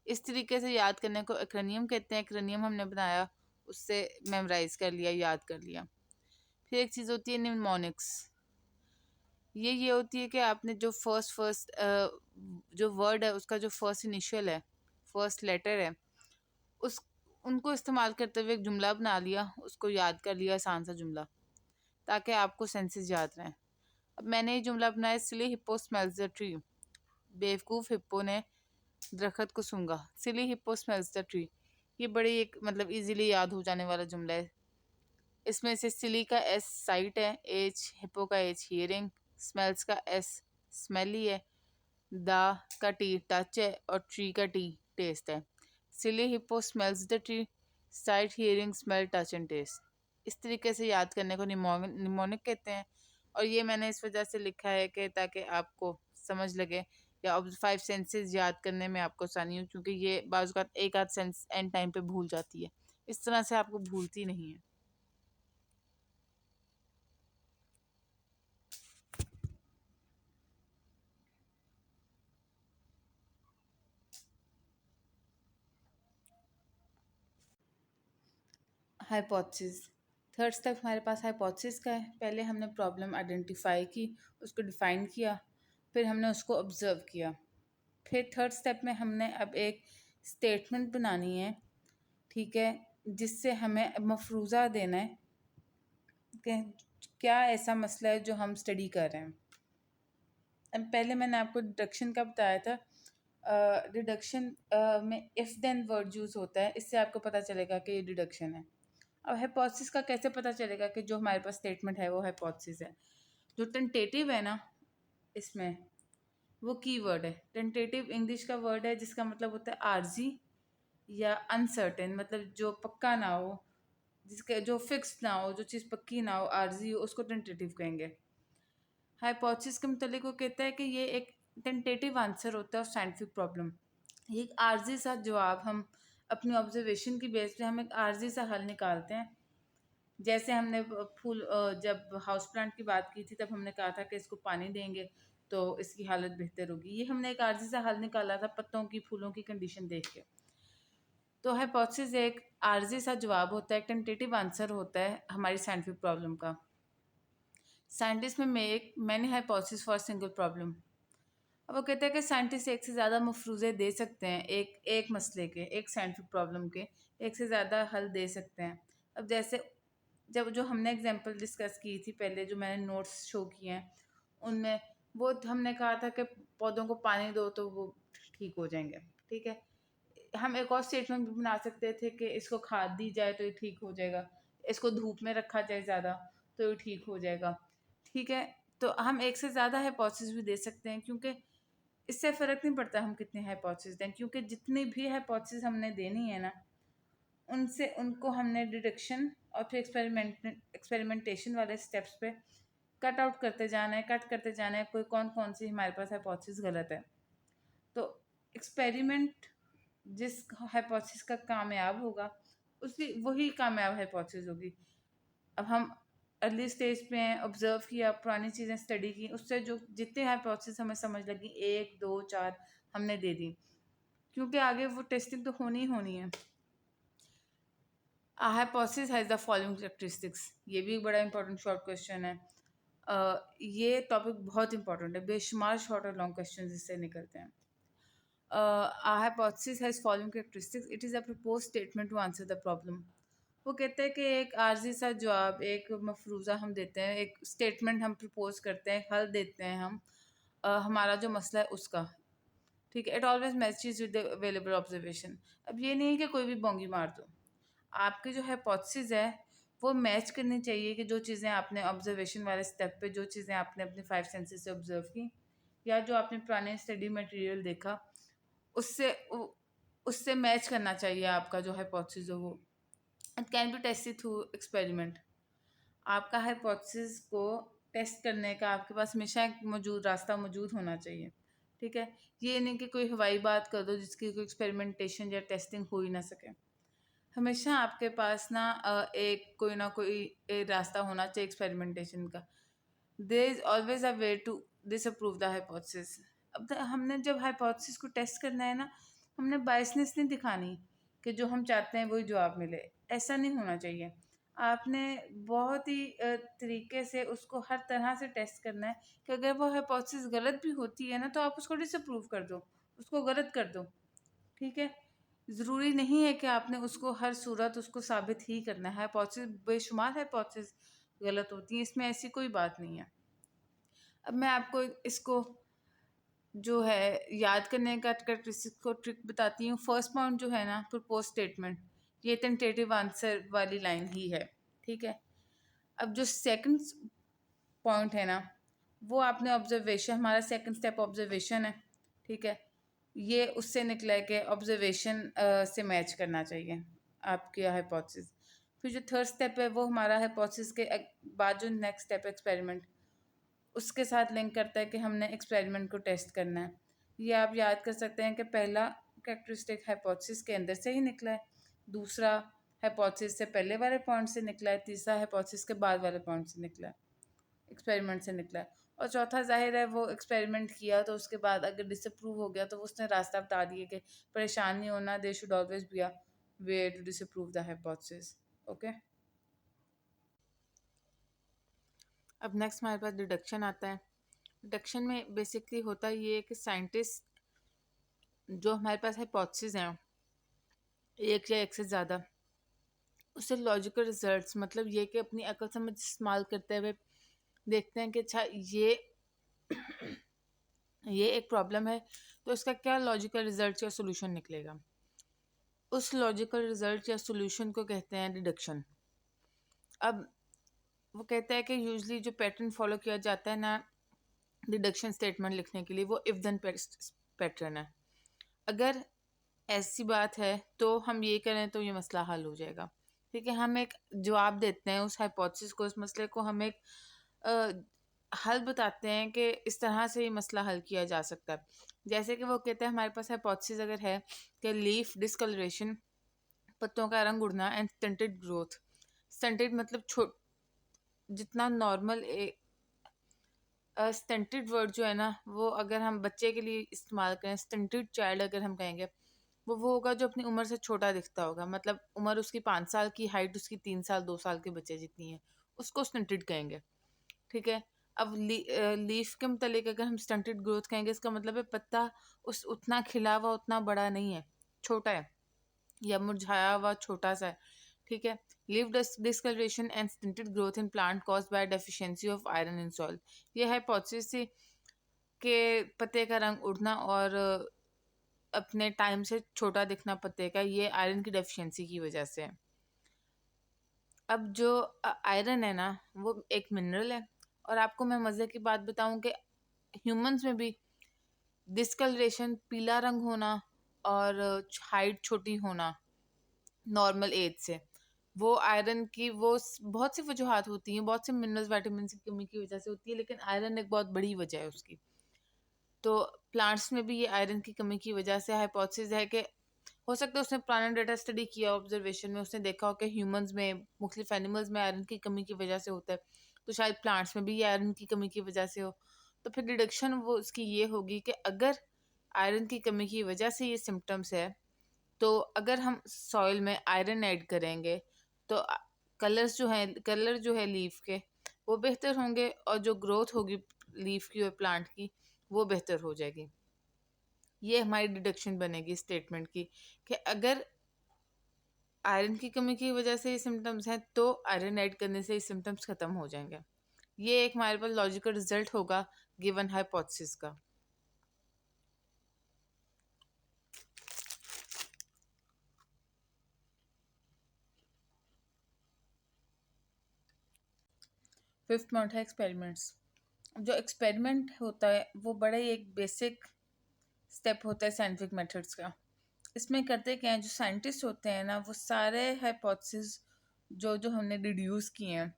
इस तरीके से याद करने को एक्रोनियम कहते हैं। एक्रोनियम हमने बनाया, उससे मेमोराइज कर लिया, याद कर लिया। फिर एक चीज़ होती है निमोनिक्स। ये होती है कि आपने जो फर्स्ट जो वर्ड है उसका जो फर्स्ट इनिशियल है, फर्स्ट लेटर है, उस उनको इस्तेमाल करते हुए एक जुमला बना लिया, उसको याद कर लिया, आसान सा जुमला, ताकि आपको सेंसेस याद रहें। अब मैंने ये जुमला बनाया, सिली हिप्पो स्मेल्स द ट्री। बेवकूफ़ हिप्पो ने दरख्त को सूंघा। सिली हिप्पो स्मेल्स द ट्री। ये बड़ी एक मतलब इजीली याद हो जाने वाला जुमला है। इसमें से सिली का एस साइट है, एच हिप्पो का एच हियरिंग, स्मेल्स का एस स्मेली है, द का टी टच है और ट्री का टी टेस्ट है। Silly hippo smells the tree, sight hearing smell touch and taste. इस तरीके से याद करने को निमोनिक कहते हैं। और ये मैंने इस वजह से लिखा है कि ताकि आपको समझ लगे या अब 5 सेंसेस याद करने में आपको आसानी हो, क्योंकि ये बाज़ औक़ात एक आध सेंस एंड टाइम पे भूल जाती है। इस तरह से आपको भूलती नहीं है। हाइपोथेसिस, थर्ड स्टेप हमारे पास हाइपोथेसिस का है। पहले हमने प्रॉब्लम आइडेंटिफाई की, उसको डिफ़ाइन किया, फिर हमने उसको ऑब्ज़र्व किया। फिर थर्ड स्टेप में हमने अब एक स्टेटमेंट बनानी है, ठीक है, जिससे हमें मफरूज़ा देना है कि क्या ऐसा मसला है जो हम स्टडी कर रहे हैं। अब पहले मैंने आपको डिडक्शन का बताया था। डिडक्शन में इफ़ देन वर्ड यूज़ होता है, इससे आपको पता चलेगा कि ये डिडक्शन है। अब हाइपोथेसिस का कैसे पता चलेगा कि जो हमारे पास स्टेटमेंट है वो हाइपोथेसिस है। जो टेंटेटिव है ना, इसमें वो कीवर्ड है। टेंटेटिव इंग्लिश का वर्ड है जिसका मतलब होता है आर्जी या अनसर्टेन, मतलब जो पक्का ना हो, जिसका जो फिक्स्ड ना हो, जो चीज़ पक्की ना हो, आर्जी हो, उसको टेंटेटिव कहेंगे। हाइपोथेसिस के मतलब वो कहता है कि ये एक टेंटेटिव आंसर होता है ऑफ साइंटिफिक प्रॉब्लम। ये एक आर्जी सा जवाब, हम अपनी ऑब्जर्वेशन की बेस पे हम एक आर्जी सा हल निकालते हैं। जैसे हमने फूल जब हाउस प्लांट की बात की थी तब हमने कहा था कि इसको पानी देंगे तो इसकी हालत बेहतर होगी। ये हमने एक आर्जी सा हल निकाला था पत्तों की, फूलों की कंडीशन देख के। तो हाइपोथेसिस एक आर्जी सा जवाब होता है, टेंटेटिव आंसर होता है हमारी साइंटिफिक प्रॉब्लम का। साइंटिस्ट में make many hypothesis for single problem. अब वो कहते हैं कि साइंटिस्ट एक से ज़्यादा मफरूज़े दे सकते हैं, एक एक मसले के, एक साइंटिफिक प्रॉब्लम के एक से ज़्यादा हल दे सकते हैं। अब जैसे जब जो हमने एग्जांपल डिस्कस की थी पहले, जो मैंने नोट्स शो किए हैं उनमें, वो हमने कहा था कि पौधों को पानी दो तो वो ठीक हो जाएंगे, ठीक है। हम एक और स्टेटमेंट भी बना सकते थे कि इसको खाद दी जाए तो ये ठीक हो जाएगा, इसको धूप में रखा जाए ज़्यादा तो ये ठीक हो जाएगा, ठीक है। तो हम एक से ज़्यादा हाइपोथेसिस भी दे सकते हैं, क्योंकि इससे फ़र्क नहीं पड़ता हम कितनी हाइपोथेसिस दें, क्योंकि जितनी भी हाइपोथेसिस हमने देनी है ना, उनसे उनको हमने डिडक्शन और फिर एक्सपेरिमेंटेशन वाले स्टेप्स पे कट आउट करते जाना है, कट करते जाना है, कोई कौन कौन सी हमारे पास हाइपोथेसिस गलत है। तो एक्सपेरिमेंट जिस हाइपोथेसिस का कामयाब होगा उसकी वही कामयाब हाइपोथेसिस होगी। अब हम अर्ली स्टेज पे हैं, ऑब्जर्व किया, पुरानी चीज़ें स्टडी की, उससे जो जितने हाइपोथेसिस हमें समझ लगी, 1 2 4 हमने दे दी, क्योंकि आगे वो टेस्टिंग तो होनी ही होनी है। A hypothesis has the following characteristics। ये भी एक बड़ा इंपॉर्टेंट शॉर्ट क्वेश्चन है। ये टॉपिक बहुत इंपॉर्टेंट है, बेशुमार शॉर्ट और लॉन्ग क्वेश्चन इससे निकलते हैं। A hypothesis has following characteristics। It is a proposed statement to answer the problem। वो कहते हैं कि एक आर्जी सा जवाब, एक मफरूज़ा हम देते हैं, एक स्टेटमेंट हम प्रपोज करते हैं, हल देते हैं हम हमारा जो मसला है उसका, ठीक है। It always matches with the available observation. अब ये नहीं है कि कोई भी बोंगी मार दो, आपकी जो हाइपोथेसिस है वो मैच करनी चाहिए कि जो चीज़ें आपने ऑब्जर्वेशन वाले स्टेप पे, जो चीज़ें आपने अपने 5 सेंसेस से ऑब्जर्व की या जो आपने पुराने स्टडी मटेरियल देखा उससे उससे मैच करना चाहिए आपका जो हाइपोथेसिस हो वो। It can be tested through experiment. आपका हाइपोथेसिस को टेस्ट करने का आपके पास हमेशा एक रास्ता मौजूद होना चाहिए। ठीक है, ये नहीं कि कोई हवाई बात कर दो जिसकी कोई एक्सपेरिमेंटेशन या टेस्टिंग हो ही ना सके। हमेशा आपके पास एक कोई ना कोई एक रास्ता होना चाहिए एक्सपेरिमेंटेशन का। There is always a way to disapprove the hypothesis. हमने जब हाइपोथेसिस को टेस्ट करना है ना, हमने बायसनेस नहीं दिखानी कि जो हम चाहते हैं वही जवाब मिले। ऐसा नहीं होना चाहिए। आपने बहुत ही तरीके से उसको हर तरह से टेस्ट करना है कि अगर वो हाइपोथेसिस गलत भी होती है ना तो आप उसको डिसअप्रूव कर दो, उसको गलत कर दो। ठीक है, ज़रूरी नहीं है कि आपने उसको हर सूरत उसको साबित ही करना है। हाइपोथेसिस बेशुमार हाइपोथेसिस गलत होती हैं, इसमें ऐसी कोई बात नहीं है। अब मैं आपको इसको जो है याद करने का को ट्रिक बताती हूँ। फर्स्ट पॉइंट जो है ना, प्रपोज स्टेटमेंट, ये टेंटेटिव आंसर वाली लाइन ही है। ठीक है, अब जो सेकंड पॉइंट है ना, वो आपने ऑब्जर्वेशन, हमारा सेकंड स्टेप ऑब्जर्वेशन है। ठीक है, ये उससे निकला है कि ऑब्जर्वेशन से मैच करना चाहिए आपके हाइपोथेसिस। फिर जो थर्ड स्टेप है वो हमारा हाइपोथेसिस के बाद जो नेक्स्ट स्टेप एक्सपेरिमेंट, उसके साथ लिंक करता है कि हमने एक्सपेरिमेंट को टेस्ट करना है। ये आप याद कर सकते हैं कि पहला कैरेक्टरिस्टिक हाइपोथेसिस के अंदर से ही निकला है, दूसरा हाइपोथेसिस से पहले वाले पॉइंट से निकला है, तीसरा हाइपोथेसिस के बाद वाले पॉइंट से निकला है, एक्सपेरिमेंट से निकला है, और चौथा जाहिर है वो एक्सपेरिमेंट किया तो उसके बाद अगर डिसअप्रूव हो गया तो उसने रास्ता बता दिया कि परेशान नहीं होना, they should always be a way to disapprove the hypothesis. Okay, अब नेक्स्ट हमारे पास डिडक्शन आता है। डिडक्शन में बेसिकली होता ये है कि साइंटिस्ट जो हमारे पास हाइपोथेसिस हैं एक या एक से ज़्यादा, उससे लॉजिकल रिजल्ट्स, मतलब ये कि अपनी अकल समझ इस्तेमाल करते हुए देखते हैं कि अच्छा ये एक प्रॉब्लम है तो इसका क्या लॉजिकल रिजल्ट या सोल्यूशन निकलेगा। उस लॉजिकल रिजल्ट या सोल्यूशन को कहते हैं डिडक्शन। अब वो कहता है कि यूजली जो पैटर्न फॉलो किया जाता है ना डिडक्शन स्टेटमेंट लिखने के लिए, वो इफ देन पैटर्न है। अगर ऐसी बात है तो हम ये करें तो ये मसला हल हो जाएगा। ठीक है, हम एक जवाब देते हैं उस हाइपोथेसिस को, उस मसले को हम एक हल बताते हैं कि इस तरह से ये मसला हल किया जा सकता है। जैसे कि वो कहते हैं हमारे पास हाइपोथेसिस अगर है कि लीफ डिसकलरेशन, पत्तों का रंग उड़ना, एंड स्टंटेड ग्रोथ। स्टंटेड मतलब जितना नॉर्मल स्टंटेड वर्ड जो है ना, वो अगर हम बच्चे के लिए इस्तेमाल करें, स्टंटेड चाइल्ड अगर हम कहेंगे, वो होगा जो अपनी उम्र से छोटा दिखता होगा, मतलब उम्र उसकी 5 साल की, हाइट उसकी 3 साल 2 साल के बच्चे जितनी है, उसको स्टंटेड कहेंगे। ठीक है, अब लीफ के मतलब अगर हम स्टंटेड ग्रोथ कहेंगे, इसका मतलब है पत्ता उस उतना खिला हुआ उतना बड़ा नहीं है, छोटा है या मुरझाया हुआ छोटा सा है। ठीक है, leaf discoloration and stunted growth in plant caused by deficiency of iron in soil. ये हाइपोथेसिस थी कि पत्ते का रंग उड़ना और अपने टाइम से छोटा दिखना पत्ते का, ये आयरन की डेफिशिएंसी की वजह से है। अब जो आयरन है ना, वो एक मिनरल है, और आपको मैं मज़े की बात बताऊं कि ह्यूमंस में भी डिस्कलरेशन, पीला रंग होना और हाइट छोटी होना नॉर्मल एज से, वो आयरन की बहुत सी वजूहत होती हैं, बहुत से मिनरल्स विटामिन की कमी की वजह से होती है, लेकिन आयरन एक बहुत बड़ी वजह है उसकी। तो प्लांट्स में भी ये आयरन की कमी की वजह से हाइपोथेसिस है कि हो सकता है उसने पुराना डेटा स्टडी किया, ऑब्जर्वेशन में उसने देखा हो कि ह्यूमंस में, मुख्तलिफ एनिमल्स में आयरन की कमी की वजह से होता है, तो शायद प्लांट्स में भी ये आयरन की कमी की वजह से हो। तो फिर डिडक्शन वो उसकी ये होगी कि अगर आयरन की कमी की वजह से ये सिम्टम्स है, तो अगर हम सॉइल में आयरन ऐड करेंगे तो कलर जो है लीफ के वो बेहतर होंगे, और जो ग्रोथ होगी लीफ की और प्लांट की वो बेहतर हो जाएगी। ये हमारी डिडक्शन बनेगी स्टेटमेंट की कि अगर आयरन की कमी की वजह से ये सिम्टम्स हैं तो आयरन ऐड करने से ये सिम्टम्स खत्म हो जाएंगे। ये एक हमारे पास लॉजिकल रिजल्ट होगा गिवन हाइपोथेसिस का। फिफ्थ पॉइंट है एक्सपेरिमेंट्स। जो एक्सपेरिमेंट होता है वो बड़ा ही एक बेसिक स्टेप होता है साइंटिफिक मेथड्स का। इसमें करते क्या हैं, जो साइंटिस्ट होते हैं ना, वो सारे हाइपोथेसिस जो जो हमने डिड्यूस किए हैं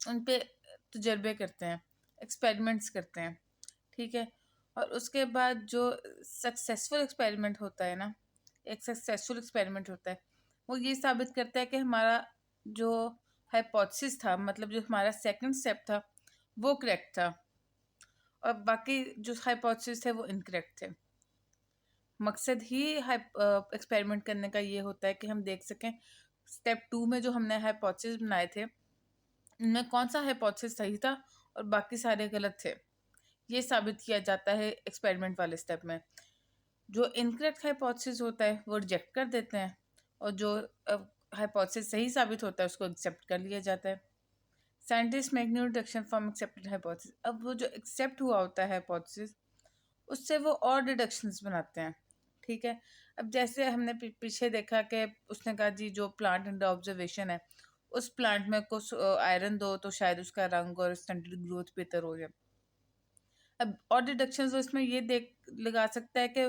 उन पे तजर्बे करते हैं, एक्सपेरिमेंट्स करते हैं, ठीक है। और उसके बाद जो सक्सेसफुल एक्सपेरिमेंट होता है ना, एक सक्सेसफुल एक्सपेरिमेंट होता है, वो ये साबित करता है कि हमारा जो हाइपोथेसिस था, मतलब जो हमारा सेकंड स्टेप था, वो करेक्ट था, और बाकी जो हाइपोथेसिस थे वो इनकरेक्ट थे। मकसद ही एक्सपेरिमेंट करने का ये होता है कि हम देख सकें स्टेप 2 में जो हमने हाइपोथेसिस बनाए थे उनमें कौन सा हाइपोथेसिस सही था और बाकी सारे गलत थे। ये साबित किया जाता है एक्सपेरिमेंट वाले स्टेप में। जो इनकरेक्ट हाइपोथेसिस होता है वो रिजेक्ट कर देते हैं, और जो हाइपोथेसिस सही साबित होता है उसको एक्सेप्ट कर लिया जाता है। Scientist make new deduction from accepted hypothesis. अब वो जो एक्सेप्ट हुआ होता है हाइपोथेसिस, उससे वो और डिडक्शंस बनाते हैं, ठीक है। अब जैसे हमने पीछे देखा कि उसने कहा जी जो प्लांट अंडर ऑब्जर्वेशन है उस प्लांट में कुछ आयरन दो तो शायद उसका रंग और स्टंटेड ग्रोथ बेहतर हो जाए। अब और डिडक्शंस वो इसमें ये देख लगा सकता है कि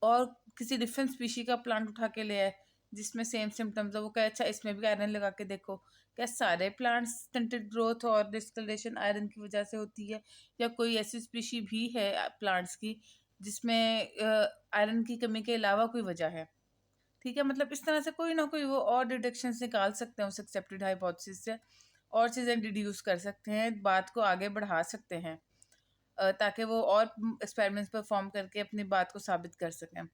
और किसी डिफरेंट स्पीशी का प्लांट उठा के ले आए जिसमें सेम सिम्टम्स है, वो कहे अच्छा इसमें भी आयरन लगा के देखो, क्या सारे प्लांट्स स्टंटेड ग्रोथ और डिस्कलरेशन आयरन की वजह से होती है, या कोई ऐसी स्पीशी भी है प्लांट्स की जिसमें आयरन की कमी के अलावा कोई वजह है, ठीक है। मतलब इस तरह से कोई ना कोई वो और डिडक्शंस निकाल सकते हैं उस एक्सेप्टेड हाइपोथेसिस से, और चीज़ें डिड्यूस कर सकते हैं, बात को आगे बढ़ा सकते हैं, ताकि वो और एक्सपेरिमेंट्स परफॉर्म करके अपनी बात को साबित कर सकें।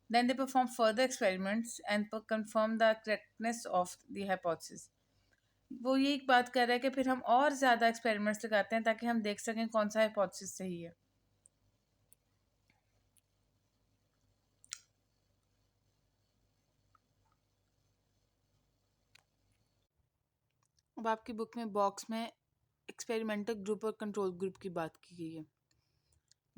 Then they perform further experiments and confirm the correctness of the hypothesis. वो ये एक बात कर रहा है कि फिर हम और ज़्यादा एक्सपेरिमेंट्स लगाते हैं ताकि हम देख सकें कौन सा हाइपोथेसिस सही है। अब आपकी बुक में बॉक्स में एक्सपेरिमेंटल ग्रुप और कंट्रोल ग्रुप की बात की गई है।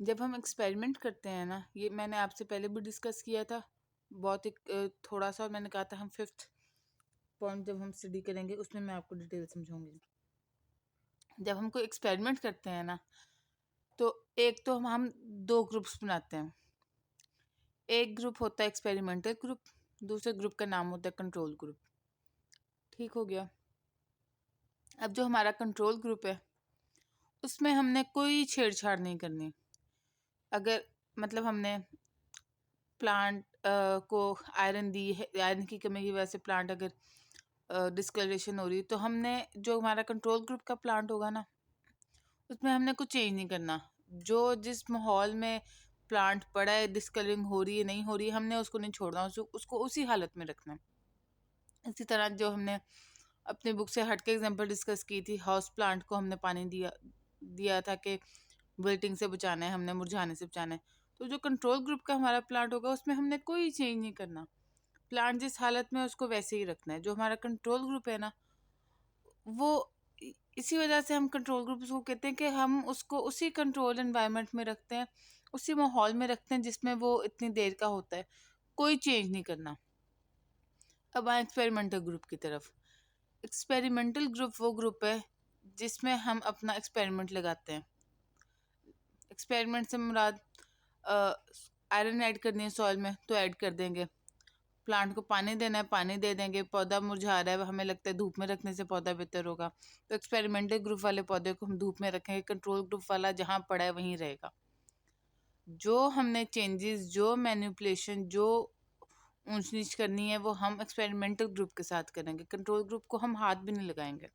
जब हम एक्सपेरिमेंट करते हैं ना, ये मैंने आपसे पहले भी डिस्कस किया था बहुत एक थोड़ा सा, मैंने कहा था हम 5th पॉइंट जब हम स्टडी करेंगे उसमें मैं आपको डिटेल समझाऊंगी। जब हम कोई एक्सपेरिमेंट करते हैं ना, तो एक तो हम 2 ग्रुप्स बनाते हैं। एक ग्रुप होता है एक्सपेरिमेंटल ग्रुप, दूसरे ग्रुप का नाम होता है कंट्रोल ग्रुप, ठीक हो गया। अब जो हमारा कंट्रोल ग्रुप है उसमें हमने कोई छेड़छाड़ नहीं करनी। अगर मतलब हमने प्लांट को आयरन दी है, आयरन की कमी की वजह से प्लांट अगर डिस्कलरेशन हो रही, तो हमने जो हमारा कंट्रोल ग्रुप का प्लांट होगा ना उसमें हमने कुछ चेंज नहीं करना। जो जिस माहौल में प्लांट पड़ा है, डिस्कलरिंग हो रही है नहीं हो रही है, हमने उसको नहीं छोड़ना, उसको उसी हालत में रखना। इसी तरह जो हमने अपनी बुक से हट के एग्जाम्पल डिस्कस की थी, हाउस प्लांट को हमने पानी दिया था कि विल्टिंग से बचाना है, हमने मुरझाने से बचाना है। तो जो कंट्रोल ग्रुप का हमारा प्लांट होगा उसमें हमने कोई चेंज नहीं करना, प्लांट जिस हालत में उसको वैसे ही रखना है। जो हमारा कंट्रोल ग्रुप है ना, वो इसी वजह से हम कंट्रोल ग्रुप उसको कहते हैं कि हम उसको उसी कंट्रोल एनवायरनमेंट में रखते हैं, उसी माहौल में रखते हैं जिसमें वो इतनी देर का होता है, कोई चेंज नहीं करना। अब आए एक्सपेरिमेंटल ग्रुप की तरफ। एक्सपेरिमेंटल ग्रुप वो ग्रुप है जिसमें हम अपना एक्सपेरिमेंट लगाते हैं। एक्सपेरिमेंट से मुराद आयरन ऐड करनी है सॉइल में तो ऐड कर देंगे, प्लांट को पानी देना है पानी दे देंगे, पौधा मुरझा रहा है हमें लगता है धूप में रखने से पौधा बेहतर होगा तो एक्सपेरिमेंटल ग्रुप वाले पौधे को हम धूप में रखेंगे, कंट्रोल ग्रुप वाला जहाँ पड़ा है वहीं रहेगा। जो हमने चेंजेस, जो मैनिपुलेशन, जो ऊंच नीच करनी है वो हम एक्सपेरिमेंटल ग्रुप के साथ करेंगे, कंट्रोल ग्रुप को हम हाथ भी नहीं लगाएंगे।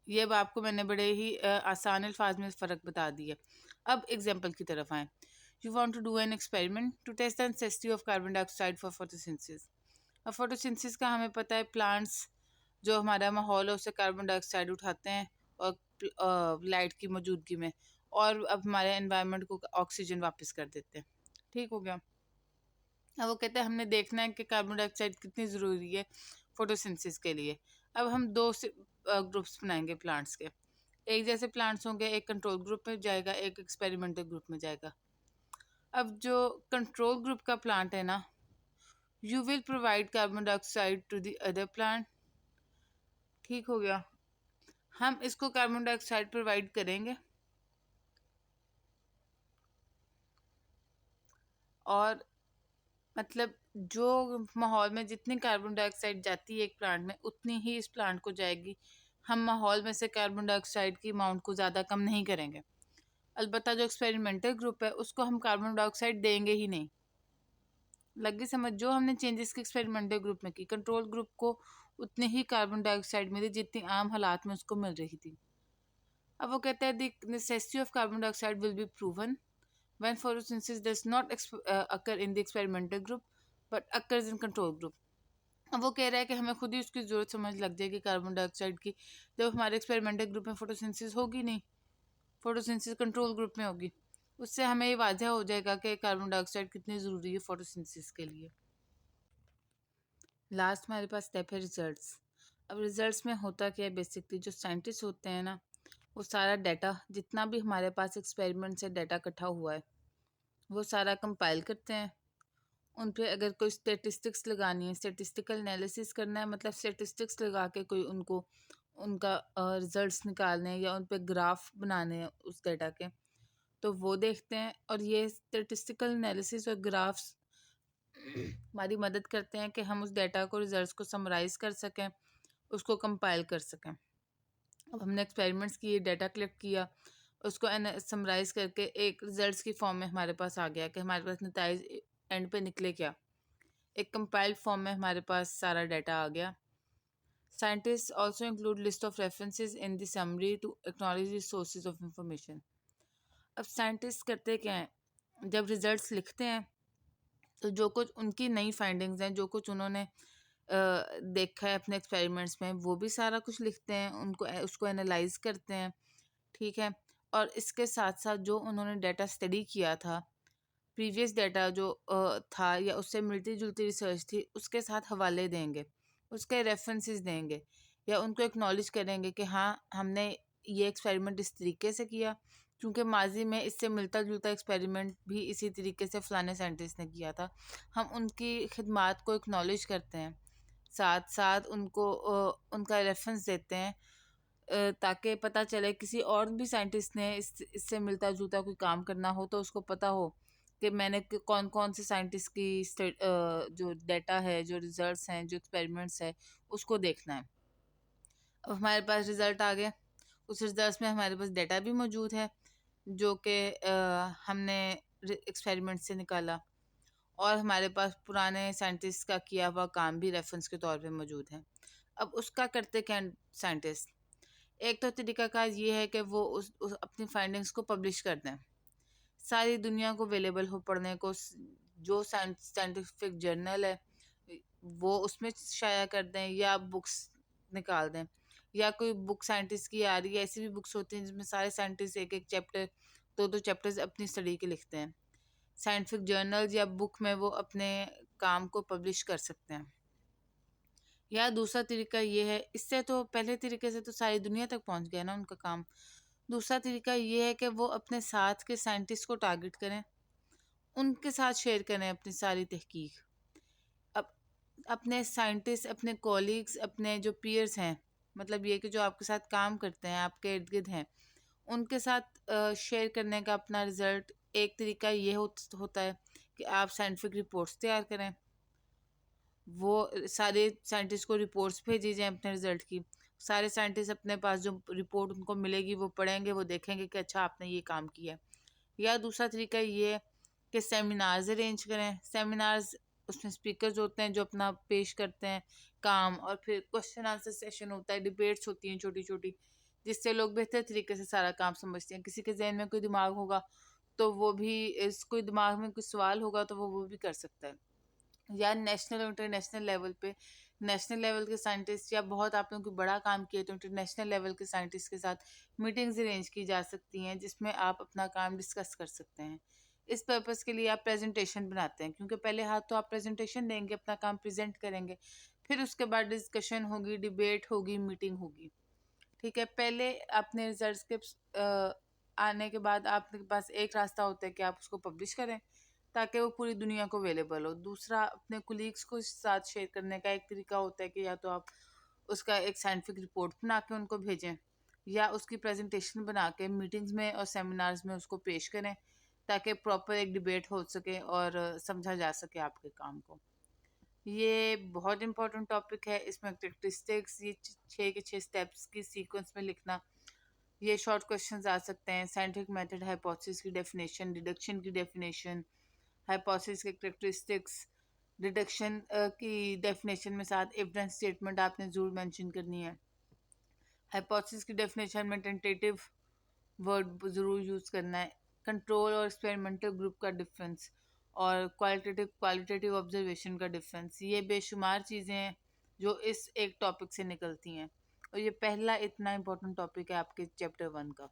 ये अब आपको मैंने बड़े ही आसान अल्फाज में फ़र्क बता दिया। अब एग्जाम्पल की तरफ आएँ। You want to do an experiment to test the necessity of carbon dioxide for photosynthesis. अब फोटोसिंथेसिस का हमें पता है, प्लांट्स जो हमारा माहौल है उससे कार्बन डाइऑक्साइड उठाते हैं और लाइट की मौजूदगी में, और अब हमारे एनवायरनमेंट को ऑक्सीजन वापस कर देते हैं, ठीक हो गया। अब वो कहते हैं हमने देखना है कि कार्बन डाइऑक्साइड कितनी ज़रूरी है फोटोसिंथेसिस के लिए। अब हम 2 ग्रुप्स बनाएंगे प्लांट्स के। एक जैसे प्लांट्स होंगे, एक कंट्रोल ग्रुप में जाएगा, एक एक्सपेरिमेंटल ग्रुप में जाएगा। अब जो कंट्रोल ग्रुप का प्लांट है ना, you will provide carbon dioxide to the other plant, ठीक हो गया। हम इसको कार्बन डाइऑक्साइड प्रोवाइड करेंगे और मतलब जो माहौल में जितनी कार्बन डाइऑक्साइड जाती है एक प्लांट में, उतनी ही इस प्लांट को जाएगी। हम माहौल में से कार्बन डाइऑक्साइड की अमाउंट को ज़्यादा कम नहीं करेंगे। अलबत्ता जो एक्सपेरिमेंटल ग्रुप है उसको हम कार्बन डाइऑक्साइड देंगे ही नहीं। लगी समझ? जो हमने चेंजेस की एक्सपेरिमेंटल ग्रुप में की, कंट्रोल ग्रुप को उतनी ही कार्बन डाइऑक्साइड मिली जितनी आम हालात में उसको मिल रही थी। अब वो कहता है the necessity of carbon dioxide will be proven when photosynthesis does not occur in the experimental group but occurs in control group. अब वो कह रहा है कि हमें खुद ही उसकी ज़रूरत समझ लग जाएगी कार्बन डाइऑक्साइड की, जब हमारे एक्सपेरिमेंटल ग्रुप में फोटोसिंथेसिस होगी नहीं, फोटोसिंथेसिस कंट्रोल ग्रुप में होगी। उससे हमें ये वाजह हो जाएगा कि कार्बन डाइऑक्साइड कितनी ज़रूरी है फोटोसिंथेसिस के लिए। लास्ट हमारे पास स्टेप है रिजल्ट्स। अब रिजल्ट्स में होता क्या है, बेसिकली जो साइंटिस्ट होते हैं ना, वो सारा डाटा जितना भी हमारे पास एक्सपेरिमेंट से डाटा इकट्ठा हुआ है वो सारा कंपाइल करते हैं। उन पे अगर कोई स्टेटिस्टिक्स लगानी है, स्टेटिस्टिकल एनालिसिस करना है, मतलब स्टेटिस्टिक्स लगा के कोई उनको उनका रिजल्ट्स निकालने हैं या उन पे ग्राफ बनाने हैं उस डाटा के, तो वो देखते हैं। और ये स्टेटिस्टिकल एनालिसिस और ग्राफ्स हमारी मदद करते हैं कि हम उस डाटा को, रिजल्ट्स को समराइज़ कर सकें, उसको कंपाइल कर सकें। अब हमने एक्सपेरिमेंट्स किए, डाटा कलेक्ट किया, उसको समराइज़ करके एक रिजल्ट्स की फॉर्म में हमारे पास आ गया कि हमारे पास नतीजे एंड पे निकले क्या। एक कंपाइल्ड फॉर्म में हमारे पास सारा डाटा आ गया। Scientist also include list of references in the summary to acknowledge the sources of information. अब साइंटिस्ट करते क्या हैं, जब रिजल्ट्स लिखते हैं तो जो कुछ उनकी नई फाइंडिंग्स हैं, जो कुछ उन्होंने देखा है अपने एक्सपेरिमेंट्स में, वो भी सारा कुछ लिखते हैं, उनको उसको एनालाइज करते हैं। ठीक है। और इसके साथ साथ जो उन्होंने डाटा स्टडी किया था, प्रीवियस डाटा जो था या उससे मिलती जुलती रिसर्च थी, उसके साथ हवाले देंगे, उसके रेफरेंसेस देंगे, या उनको एक्नॉलेज करेंगे कि हाँ हमने ये एक्सपेरिमेंट इस तरीके से किया क्योंकि माजी में इससे मिलता जुलता एक्सपेरिमेंट भी इसी तरीके से फ़लाने साइंटिस्ट ने किया था। हम उनकी खिदमात को एक्नॉलेज करते हैं, साथ साथ उनको उनका रेफरेंस देते हैं, ताकि पता चले किसी और भी साइंटिस्ट ने इससे मिलता जुलता कोई काम करना हो तो उसको पता हो कि मैंने कौन कौन से साइंटिस्ट की जो डाटा है, जो रिजल्ट्स हैं, जो एक्सपेरिमेंट्स है, उसको देखना है। अब हमारे पास रिज़ल्ट आ गया, उस रिजल्ट्स में हमारे पास डाटा भी मौजूद है जो कि हमने एक्सपेरिमेंट से निकाला, और हमारे पास पुराने साइंटिस्ट का किया हुआ काम भी रेफरेंस के तौर पे मौजूद है। अब उसका करते क्या साइंटिस्ट, एक तो तरीकाकार ये है कि वो उस अपनी फाइंडिंग्स को पब्लिश कर दें, सारी दुनिया को अवेलेबल हो पढ़ने को। जो साइंटिफिक जर्नल है वो उसमें शाया कर दें, या बुक्स निकाल दें, या कोई बुक साइंटिस्ट की आ रही है। ऐसी भी बुक्स होती हैं जिसमें सारे साइंटिस्ट एक एक चैप्टर, दो दो चैप्टर्स अपनी स्टडी के लिखते हैं। साइंटिफिक जर्नल्स या बुक में वो अपने काम को पब्लिश कर सकते हैं। या दूसरा तरीका ये है, इससे तो पहले तरीके से तो सारी दुनिया तक पहुंच गया ना उनका काम। दूसरा तरीका ये है कि वो अपने साथ के साइंटिस्ट को टारगेट करें, उनके साथ शेयर करें अपनी सारी तहकीक। अब अपने साइंटिस्ट, अपने कॉलीग्स, अपने जो पीयर्स हैं, मतलब ये कि जो आपके साथ काम करते हैं, आपके इर्द गिर्द हैं, उनके साथ शेयर करने का अपना रिज़ल्ट। एक तरीका ये होता है कि आप साइंटिफिक रिपोर्ट्स तैयार करें, वो सारे साइंटिस्ट को रिपोर्ट्स भेजी जाएँ अपने रिज़ल्ट की। सारे साइंटिस्ट अपने पास जो रिपोर्ट उनको मिलेगी वो पढ़ेंगे, वो देखेंगे कि अच्छा आपने ये काम किया है। या दूसरा तरीका ये है कि सेमिनार्स अरेंज करें। सेमिनार्स, उसमें स्पीकर्स होते हैं जो अपना पेश करते हैं काम, और फिर क्वेश्चन आंसर सेशन होता है, डिबेट्स होती हैं छोटी छोटी, जिससे लोग बेहतर तरीके से सारा काम समझते हैं। किसी के जहन में कोई दिमाग होगा तो वो भी, इस कोई दिमाग में कोई सवाल होगा तो वो भी कर सकता है। या नेशनल और इंटरनेशनल लेवल पे, नेशनल लेवल के साइंटिस्ट, या बहुत आपने कोई बड़ा काम किया तो इंटरनेशनल लेवल के साइंटिस्ट के साथ मीटिंग्स अरेंज की जा सकती हैं जिसमें आप अपना काम डिस्कस कर सकते हैं। इस पर्पज़ के लिए आप प्रेजेंटेशन बनाते हैं, क्योंकि पहले हाथ तो आप प्रेजेंटेशन देंगे, अपना काम प्रेजेंट करेंगे, फिर उसके बाद डिस्कशन होगी, डिबेट होगी, मीटिंग होगी। ठीक है। पहले अपने रिजल्ट्स के आने के बाद आपके पास एक रास्ता होता है कि आप उसको पब्लिश करें ताकि वो पूरी दुनिया को अवेलेबल हो। दूसरा, अपने कुलीग्स को साथ शेयर करने का एक तरीका होता है कि या तो आप उसका एक साइंटिफिक रिपोर्ट बना के उनको भेजें, या उसकी प्रेजेंटेशन बना के मीटिंग्स में और सेमिनार्स में उसको पेश करें, ताकि प्रॉपर एक डिबेट हो सके और समझा जा सके आपके काम को। ये बहुत इंपॉर्टेंट टॉपिक है। इसमें स्टैटिस्टिक्स, ये 6 के 6 स्टेप्स की सीक्वेंस में लिखना, ये शॉर्ट क्वेश्चंस आ सकते हैं। साइंटिफिक मेथड, हाइपोथेसिस की डेफिनेशन, डिडक्शन की डेफिनेशन, हाइपोथेसिस के कैरेक्टरिस्टिक्स, डिडक्शन की डेफिनेशन में साथ एविडेंस स्टेटमेंट आपने जरूर मेंशन करनी है। हाइपोथेसिस की डेफिनेशन में टेंटेटिव वर्ड ज़रूर यूज़ करना है। कंट्रोल और एक्सपेरिमेंटल ग्रुप का डिफरेंस और क्वालिटेटिव ऑब्जर्वेशन का डिफरेंस, ये बेशुमार चीज़ें हैं जो इस एक टॉपिक से निकलती हैं और ये पहला इतना इम्पोर्टेंट टॉपिक है आपके चैप्टर 1 का।